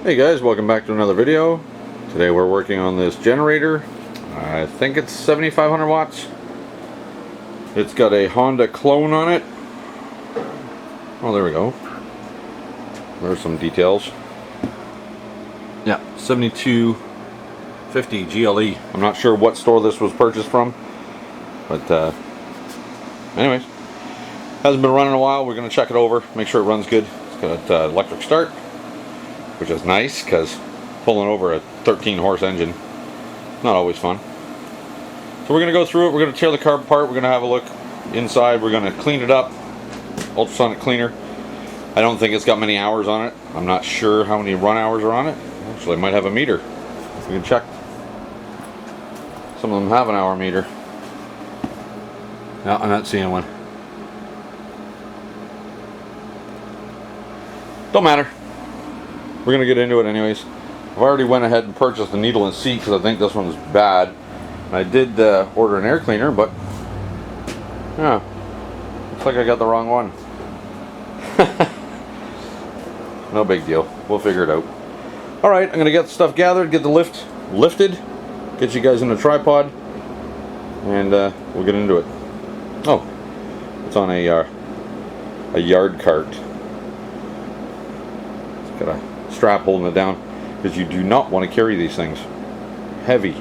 Hey guys, welcome back to another video. Today we're working on this generator. I think it's 7,500 watts. It's got a Honda clone on it. Oh, there we go. There's some details. Yeah, 7250 GLE. I'm not sure what store this was purchased from, but anyways, hasn't been running a while. We're going to check it over, make sure it runs good. It's got electric start, which is nice because pulling over a 13 horse engine, not always fun. So we're going to go through it. We're going to tear the carb apart. We're going to have a look inside. We're going to clean it up. Ultrasonic cleaner. I don't think it's got many hours on it. I'm not sure how many run hours are on it. Actually, I might have a meter. We can check. Some of them have an hour meter. No, I'm not seeing one. Don't matter. We're going to get into it anyways. I've already went ahead and purchased the needle and seat because I think this one's bad. I did order an air cleaner, but yeah, looks like I got the wrong one. No big deal. We'll figure it out. Alright, I'm going to get the stuff gathered, get the lift lifted, get you guys in the tripod, and we'll get into it. Oh, it's on a yard cart. It's got a strap holding it down because you do not want to carry these things. Heavy.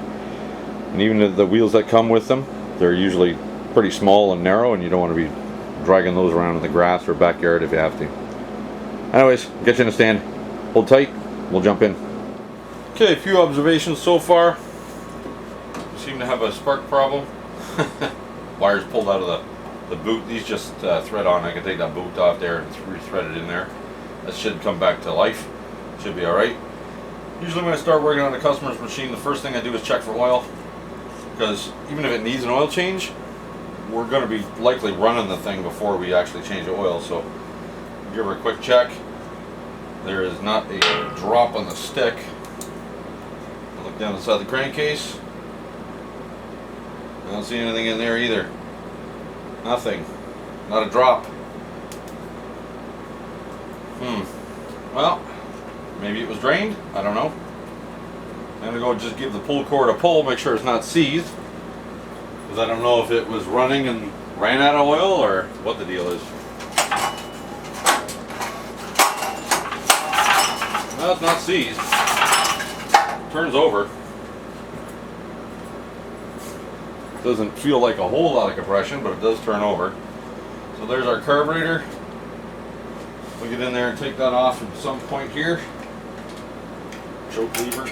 And even the wheels that come with them, they're usually pretty small and narrow, and you don't want to be dragging those around in the grass or backyard if you have to. Anyways, get you in the stand. Hold tight. We'll jump in. Okay, a few observations so far. We seem to have a spark problem. Wires pulled out of the boot. These just thread on. I can take that boot off there and re-thread it in there. That should come back to life. Should be alright. Usually when I start working on a customer's machine, the first thing I do is check for oil. Because even if it needs an oil change, we're going to be likely running the thing before we actually change the oil. So give her a quick check. There is not a drop on the stick. I look down inside the crankcase. I don't see anything in there either. Nothing. Not a drop. Well, maybe it was drained. I don't know. I'm going to go just give the pull cord a pull, make sure it's not seized. Because I don't know if it was running and ran out of oil or what the deal is. Well, it's not seized. Turns over. Doesn't feel like a whole lot of compression, but it does turn over. So there's our carburetor. We'll get in there and take that off at some point here. Choke lever.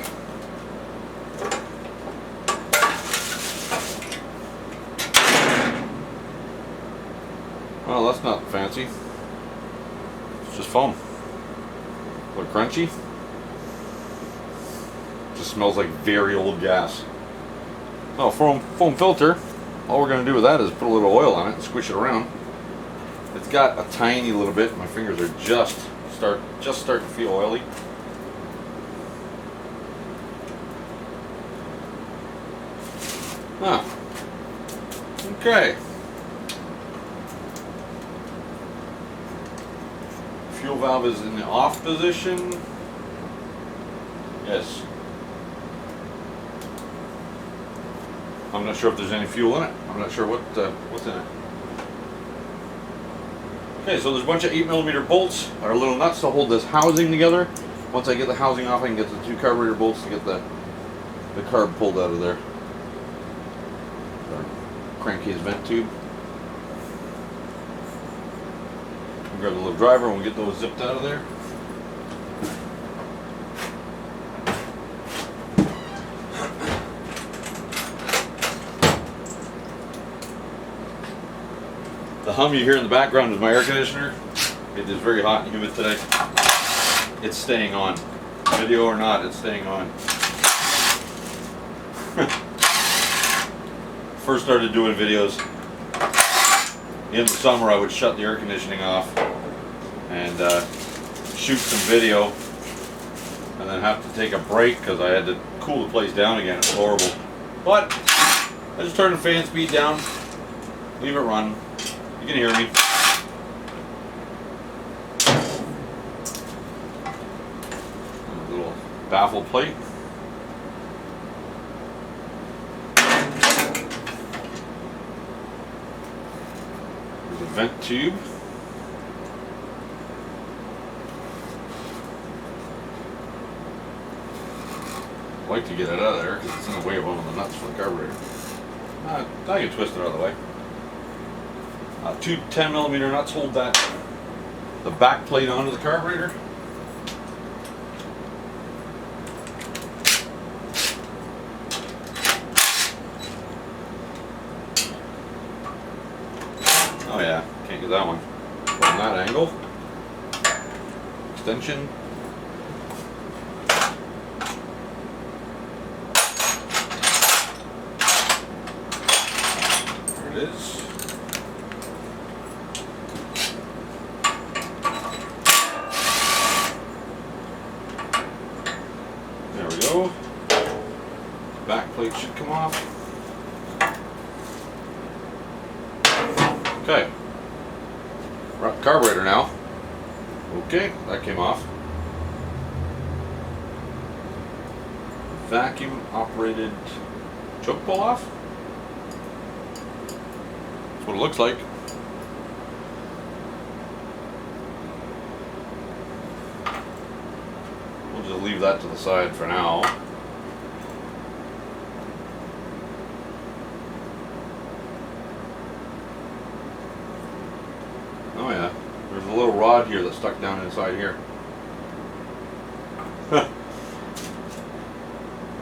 Well, that's not fancy. It's just foam. A little crunchy. Just smells like very old gas. Oh, foam filter. All we're going to do with that is put a little oil on it and squish it around. It's got a tiny little bit. My fingers are just starting to feel oily. Ah. Okay. Fuel valve is in the off position. Yes. I'm not sure if there's any fuel in it. I'm not sure what's in it. Okay, so there's a bunch of 8mm bolts, our little nuts to hold this housing together. Once I get the housing off, I can get the two carburetor bolts to get the carb pulled out of there. Our crankcase vent tube. We'll grab the little driver and we'll get those zipped out of there. The hum you hear in the background is my air conditioner. It is very hot and humid today. It's staying on. Video or not, it's staying on. First started doing videos. In the summer I would shut the air conditioning off and shoot some video and then have to take a break because I had to cool the place down again. It's horrible. But I just turned the fan speed down, leave it run. You can hear me. baffle plate. There's a vent tube. I'd like to get it out of there because it's in the way of one of the nuts for the carburetor. I can twist it out of the way. Two 10mm nuts hold the back plate onto the carburetor. Oh yeah, can't get that one from that angle. Extension. There it is. There we go. Back plate should come off. Okay. We're at the carburetor now. Okay, that came off. Vacuum operated choke pull off. That's what it looks like. We'll just leave that to the side for now. Oh yeah, there's a little rod here that's stuck down inside here.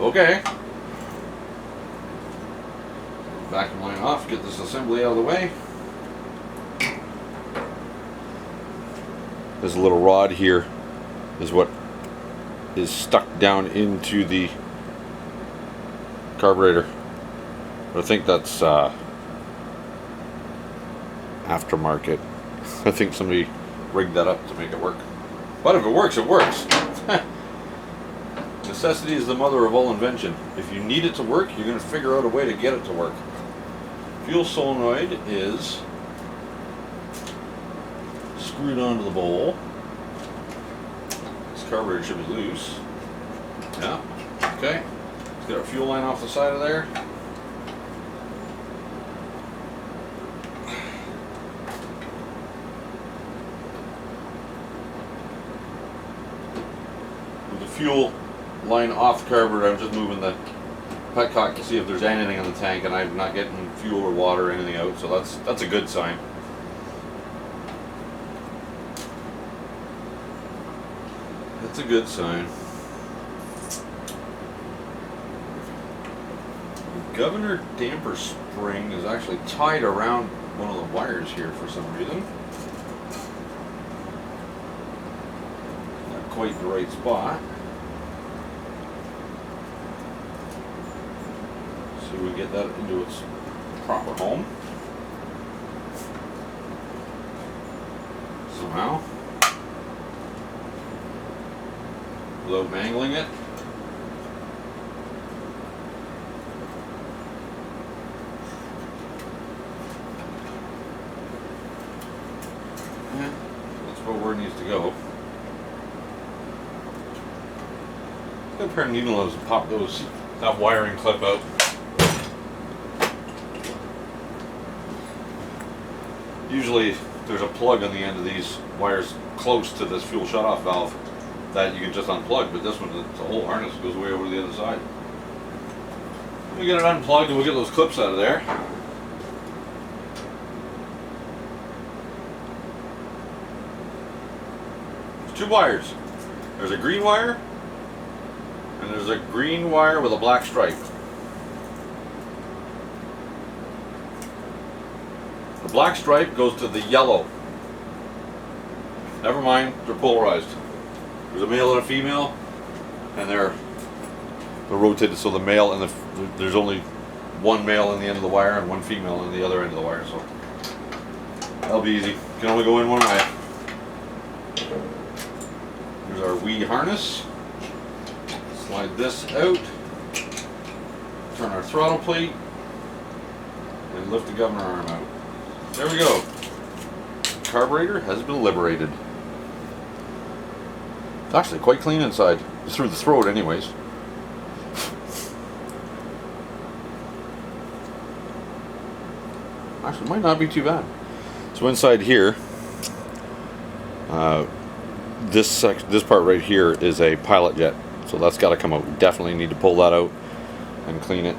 Okay. Vacuum line off, get this assembly out of the way. There's a little rod here is what is stuck down into the carburetor. I think that's aftermarket. I think somebody rigged that up to make it work. But if it works, it works. Necessity is the mother of all invention. If you need it to work, you're going to figure out a way to get it to work. Fuel solenoid is screwed onto the bowl. This carburetor should be loose. Yeah. Okay. Let's get our fuel line off the side of there. With the fuel line off the carburetor, I'm just moving the petcock to see if there's anything in the tank, and I'm not getting fuel or water or anything out, so that's a good sign. That's a good sign. The governor damper spring is actually tied around one of the wires here for some reason. Not quite the right spot. So we get that into its proper home somehow without mangling it. Yeah, that's about where it needs to go. Got a pair of needle nose and pop that wiring clip out. Usually there's a plug on the end of these wires close to this fuel shutoff valve that you can just unplug, but this one, the whole harness goes way over to the other side. We get it unplugged and we'll get those clips out of there. There's two wires. There's a green wire and there's a green wire with a black stripe. The black stripe goes to the yellow. Never mind, they're polarized. There's a male and a female, and they're rotated so the male and there's only one male in the end of the wire and one female in the other end of the wire, so that'll be easy. Can only go in one way. Here's our wee harness. Slide this out. Turn our throttle plate and lift the governor arm out. There we go. Carburetor has been liberated. It's actually quite clean inside. through the throat anyways. Actually, it might not be too bad. So inside here, this part right here is a pilot jet, so that's got to come out. We definitely need to pull that out and clean it.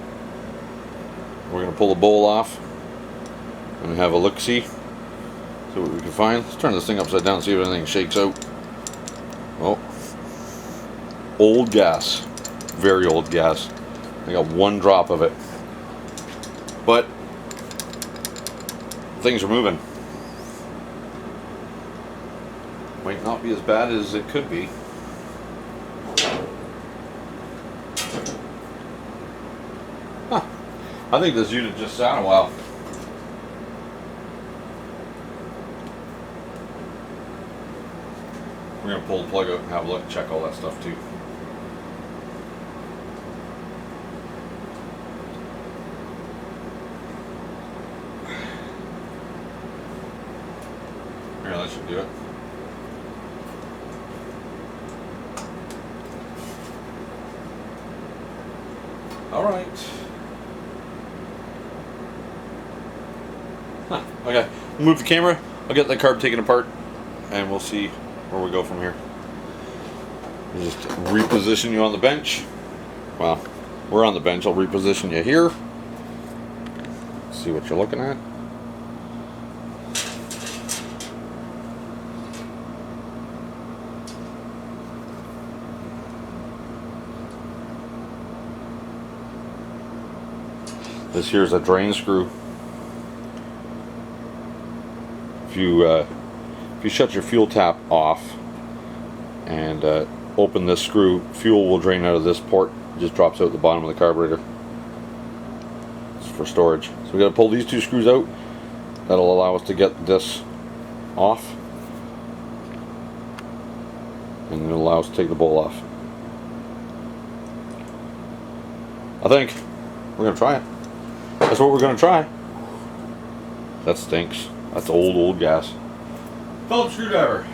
We're going to pull the bowl off and have a look-see, see what we can find. Let's turn this thing upside down, see if anything shakes out. Oh, old gas, very old gas. I got one drop of it, but things are moving. Might not be as bad as it could be. Huh. I think this unit just sat a while. We're going to pull the plug out and have a look, check all that stuff too. Here, that should do it. All right. Huh, okay, move the camera. I'll get the carb taken apart and we'll see where we go from here. Just reposition you on the bench. Well, we're on the bench. I'll reposition you here. See what you're looking at. This here's a drain screw. If you shut your fuel tap off and open this screw, fuel will drain out of this port. It just drops out the bottom of the carburetor. It's for storage. So we got to pull these two screws out. That'll allow us to get this off, and it'll allow us to take the bowl off. I think we're gonna try it. That's what we're gonna try. That stinks. That's old gas. Phillips screwdriver.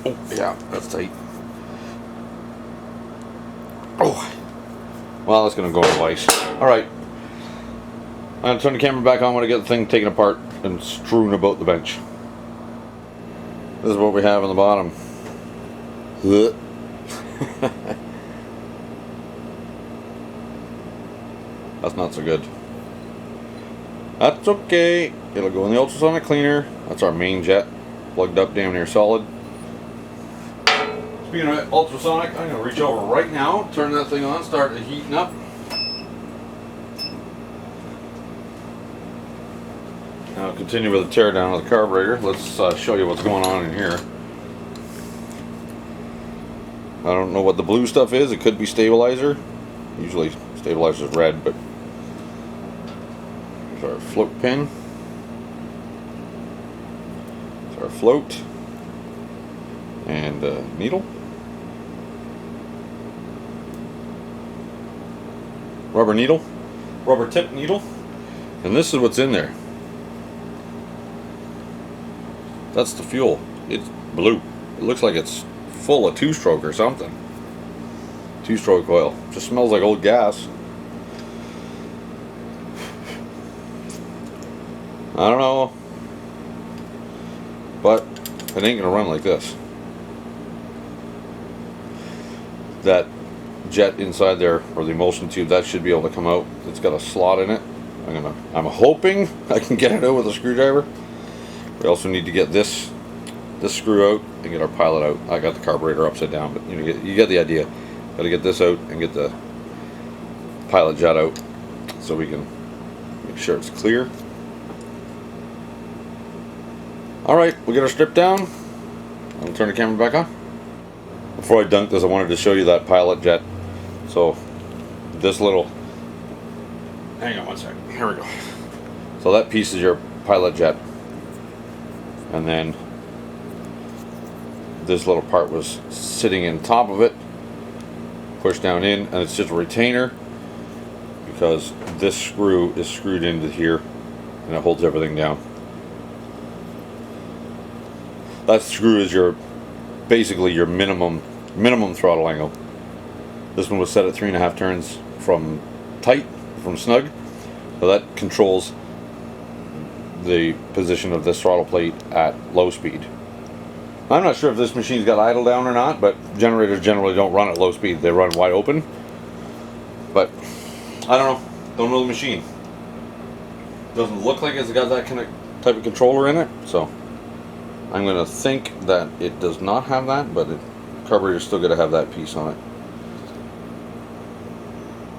Oh, yeah, that's tight. Oh, well, that's gonna go in vice. All right, I'm gonna turn the camera back on when I get the thing taken apart and strewn about the bench. This is what we have on the bottom. That's not so good. That's okay. It'll go in the ultrasonic cleaner. That's our main jet, plugged up damn near solid. Speaking of ultrasonic, I'm gonna reach over right now, turn that thing on, start it heating up. Now continue with the tear down of the carburetor. Let's show you what's going on in here. I don't know what the blue stuff is. It could be stabilizer. Usually stabilizer is red, but there's our float pin. There's our float and needle. Rubber needle, rubber tip needle, and this is what's in there. That's the fuel. It's blue. It looks like it's full of two-stroke or something. Two-stroke oil. Just smells like old gas. I don't know, but it ain't gonna run like this. That jet inside there, or the emulsion tube, that should be able to come out. It's got a slot in it. I'm hoping I can get it out with a screwdriver. We also need to get this screw out and get our pilot out. I got the carburetor upside down, but you get the idea. Got to get this out and get the pilot jet out so we can make sure it's clear. Alright, we'll get our strip down. I'll turn the camera back on. Before I dunk this, I wanted to show you that pilot jet. So this little, hang on one second, here we go. So that piece is your pilot jet, and then this little part was sitting in top of it, pushed down in, and it's just a retainer because this screw is screwed into here and it holds everything down. That screw is your basically your minimum throttle angle. This one was set at 3.5 turns from tight, from snug, so that controls the position of this throttle plate at low speed. I'm not sure if this machine's got idle down or not, but generators generally don't run at low speed. They run wide open. But I don't know. Don't know the machine. Doesn't look like it's got that kind of type of controller in it, so I'm going to think that it does not have that, but the carburetor's still going to have that piece on it.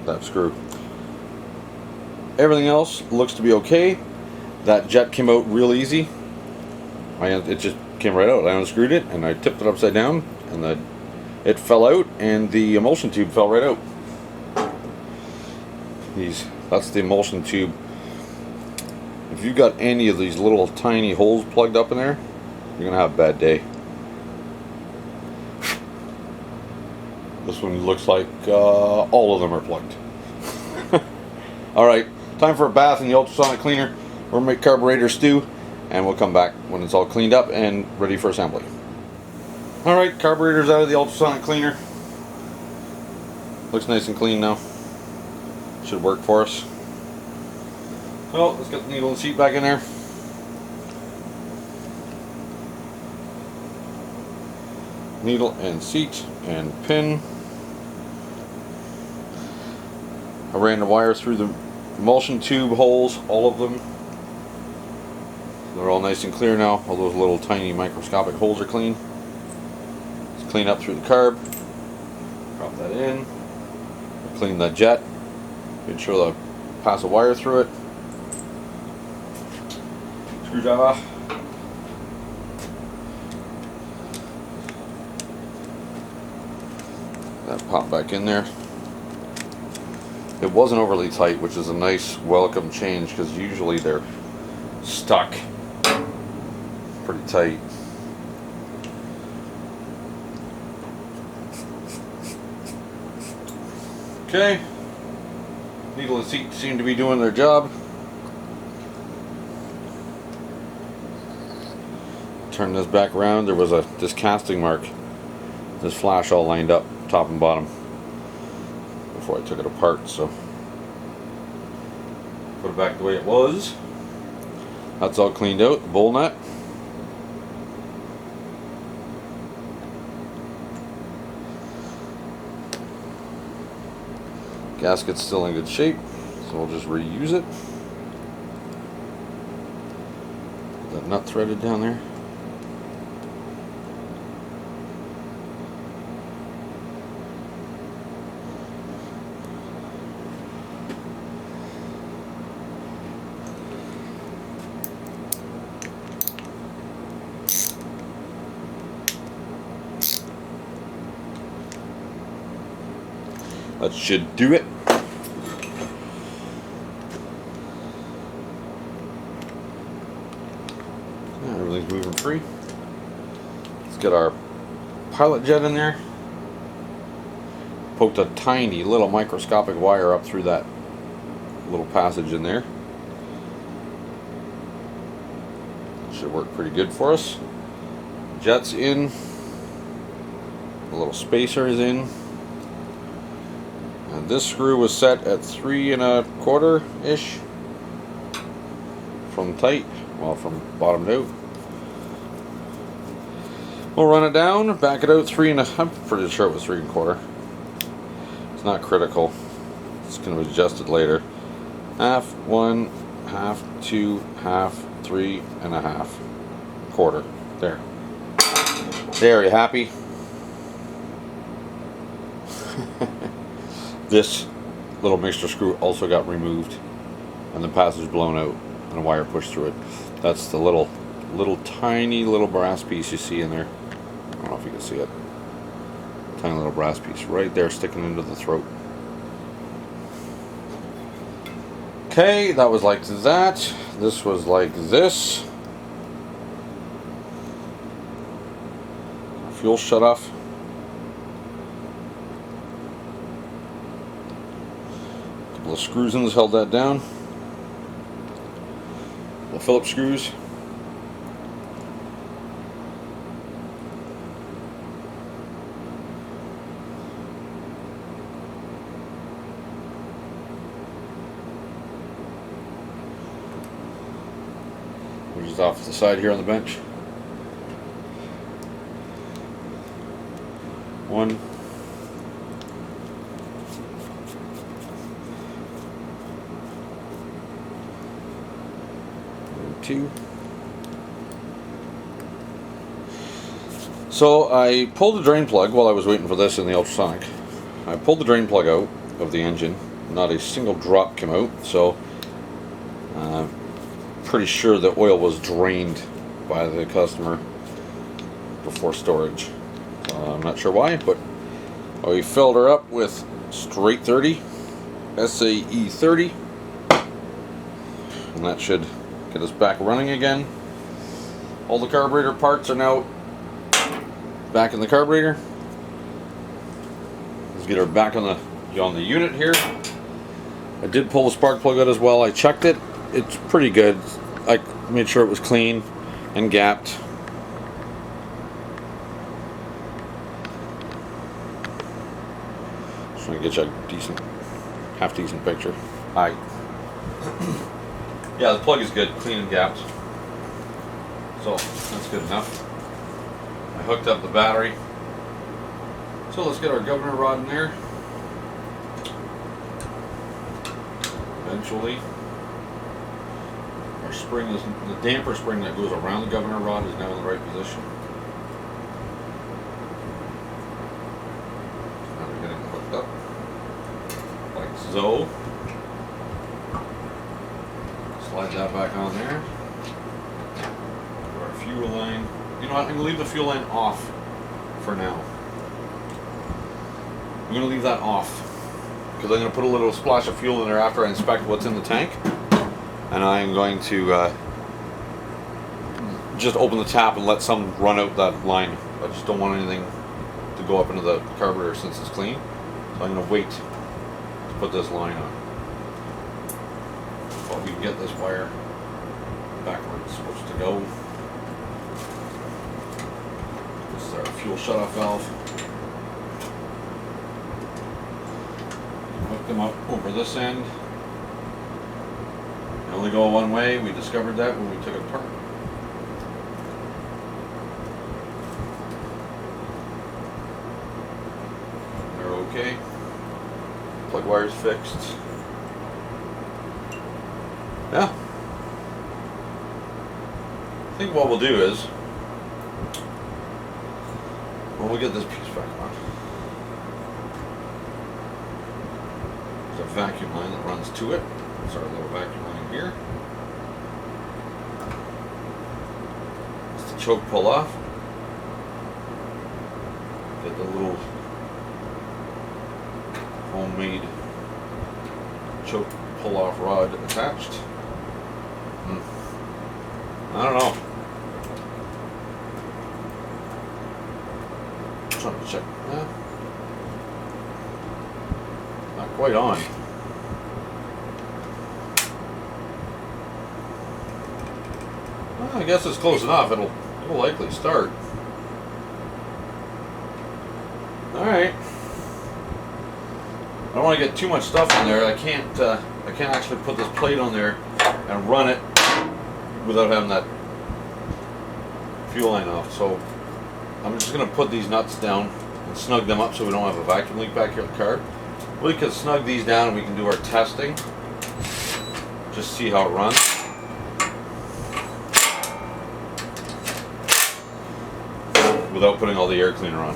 That screw. Everything else looks to be okay. That jet came out real easy. It just came right out. I unscrewed it and I tipped it upside down, and it fell out, and the emulsion tube fell right out. That's the emulsion tube. If you've got any of these little tiny holes plugged up in there, you're gonna have a bad day. This one looks like all of them are plugged. Alright, time for a bath in the ultrasonic cleaner. We'll make carburetor stew, and we'll come back when it's all cleaned up and ready for assembly. Alright, carburetor's out of the ultrasonic cleaner. Looks nice and clean now. Should work for us. Well, let's get the needle and seat back in there. Needle and seat and pin. I ran the wire through the emulsion tube holes, all of them. They're all nice and clear now. All those little tiny microscopic holes are clean. Let's clean up through the carb. Drop that in. Clean that jet. Make sure to pass a wire through it. Screwdriver. That popped back in there. It wasn't overly tight, which is a nice welcome change, because usually they're stuck pretty tight. Okay, needle and seat seem to be doing their job. Turn this back around. There was this casting mark, this flash all lined up top and bottom before I took it apart, so put it back the way it was. That's all cleaned out. The bowl nut. Gasket's still in good shape, so we'll just reuse it. That nut threaded down there. That should do it. Everything's moving free. Let's get our pilot jet in there. Poked a tiny little microscopic wire up through that little passage in there. Should work pretty good for us. Jet's in. The little spacer is in. And this screw was set at 3 1/4 ish from tight, well, from bottom out. We'll run it down, back it out 3 1/2. I'm pretty sure it was 3 1/4. It's not critical. It's going to adjust it later. Half, 1, half, 2, half, 3 1/2. Quarter. There. There, you happy? This little mixture screw also got removed, and the passage blown out, and a wire pushed through it. That's the little tiny little brass piece you see in there. I don't know if you can see it. Tiny little brass piece right there sticking into the throat. Okay, that was like that. This was like this. Fuel shut off. couple of screws in this held that down. The Phillips screws. We're just off to the side here on the bench. One. And two. So I pulled the drain plug while I was waiting for this in the ultrasonic. I pulled the drain plug out of the engine. Not a single drop came out, so pretty sure the oil was drained by the customer before storage. I'm not sure why, but we filled her up with straight 30, SAE 30, and that should get us back running again. All the carburetor parts are now back in the carburetor. Let's get her back on the unit here. I did pull the spark plug out as well. I checked it. It's pretty good. I made sure it was clean and gapped. Just trying to get you a decent, half decent picture. Alright. Yeah, the plug is good, clean and gapped. So that's good enough. I hooked up the battery. So let's get our governor rod in there. Eventually. Our spring is, the damper spring that goes around the governor rod is now in the right position. Now we're getting it hooked up. Like so. Slide that back on there. Put our fuel line. You know what, I'm going to leave the fuel line off for now. I'm going to leave that off because I'm going to put a little splash of fuel in there after I inspect what's in the tank. And I'm going to just open the tap and let some run out that line. I just don't want anything to go up into the carburetor since it's clean. So I'm going to wait to put this line on. So we can get this wire back where it's supposed to go. This is our fuel shutoff valve. Hook them up over this end. They only go one way. We discovered that when we took it apart. They're okay. Plug wire's fixed. Yeah. I think what we'll do is, when we get this piece back on, there's a vacuum line that runs to it. It's our little vacuum line here. It's the choke pull off. Get the little homemade choke pull off rod attached. I don't know. I'm trying to check that. Not quite on. Well, I guess it's close enough. It'll likely start. Alright. I don't want to get too much stuff in there. I can't actually put this plate on there and run it without having that fuel line off. So I'm just going to put these nuts down and snug them up so we don't have a vacuum leak back here in the car. We can snug these down and we can do our testing. Just see how it runs. Without putting all the air cleaner on.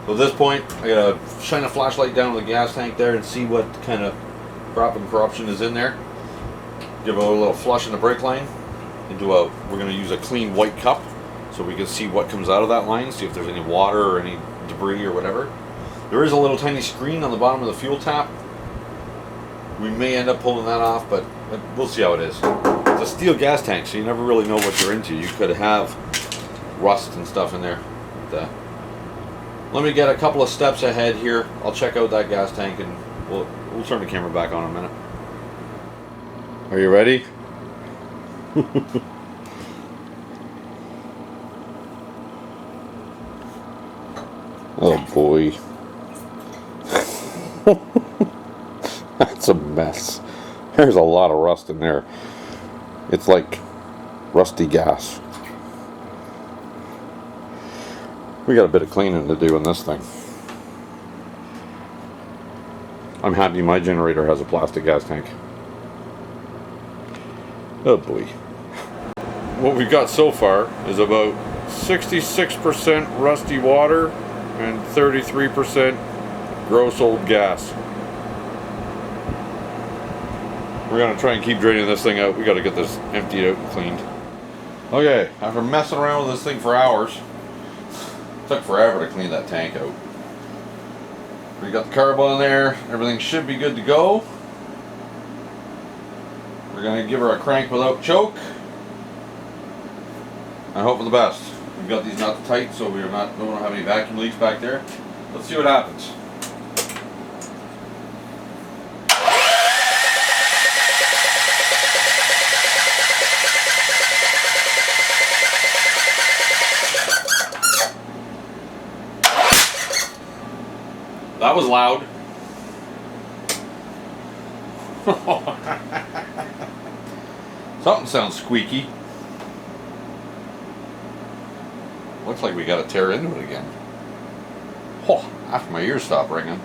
So at this point, I gotta shine a flashlight down on the gas tank there and see what kind of crap and corruption is in there. Give it a little flush in the brake line. We're gonna use a clean white cup so we can see what comes out of that line, see if there's any water or any debris or whatever. There is a little tiny screen on the bottom of the fuel tap. We may end up pulling that off, but we'll see how it is. It's a steel gas tank, so you never really know what you're into. You could have rust and stuff in there. But, let me get a couple of steps ahead here. I'll check out that gas tank and We'll turn the camera back on in a minute. Are you ready? Oh boy. That's a mess. There's a lot of rust in there. It's like rusty gas. We got a bit of cleaning to do in this thing. I'm happy my generator has a plastic gas tank. Oh boy. What we've got so far is about 66% rusty water and 33% gross old gas. We're gonna try and keep draining this thing out. We gotta get this emptied out and cleaned. Okay, after messing around with this thing for hours, it took forever to clean that tank out. We got the carbo in there, everything should be good to go. We're gonna give her a crank without choke and hope for the best. We've got these nuts tight so we don't have any vacuum leaks back there. Let's see what happens. That was loud. Something sounds squeaky. Looks like we got to tear into it again. Oh, after my ears stop ringing.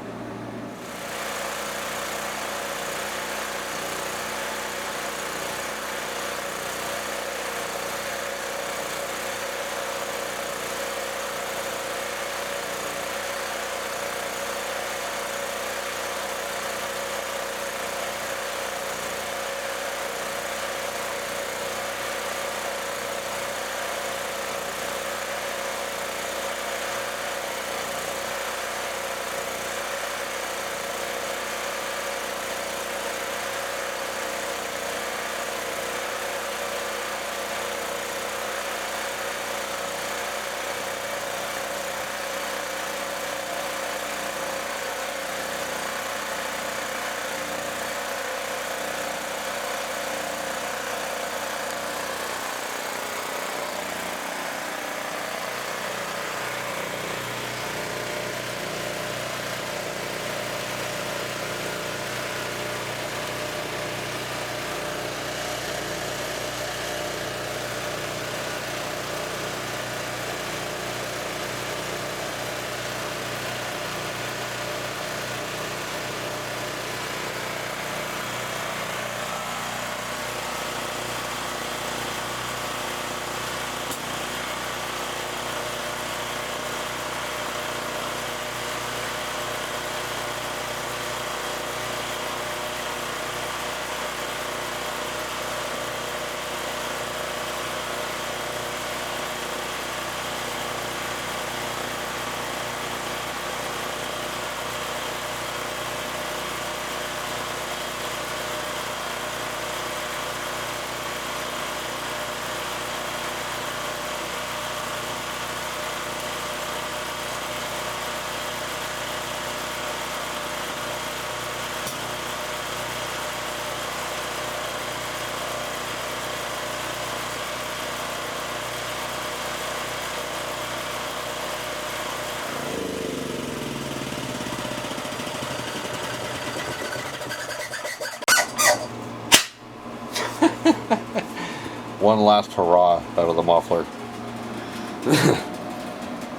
One last hurrah out of the muffler.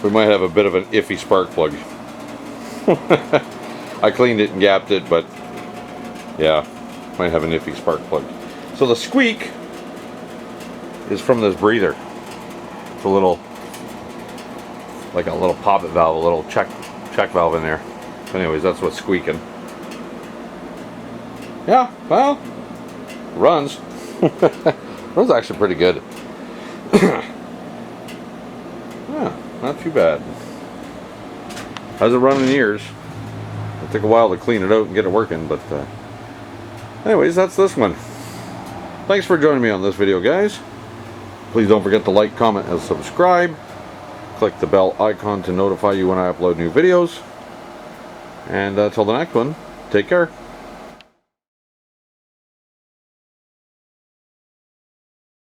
We might have a bit of an iffy spark plug. I cleaned it and gapped it, but yeah, might have an iffy spark plug. So the squeak is from this breather. It's a little, like a little poppet valve, a little check valve in there. Anyways, that's what's squeaking. Yeah, well, runs. Runs actually pretty good. Yeah, not too bad. Hasn't run in years. It took a while to clean it out and get it working, but anyways, that's this one. Thanks for joining me on this video, guys. Please don't forget to like, comment, and subscribe. Click the bell icon to notify you when I upload new videos. And till the next one, Take care.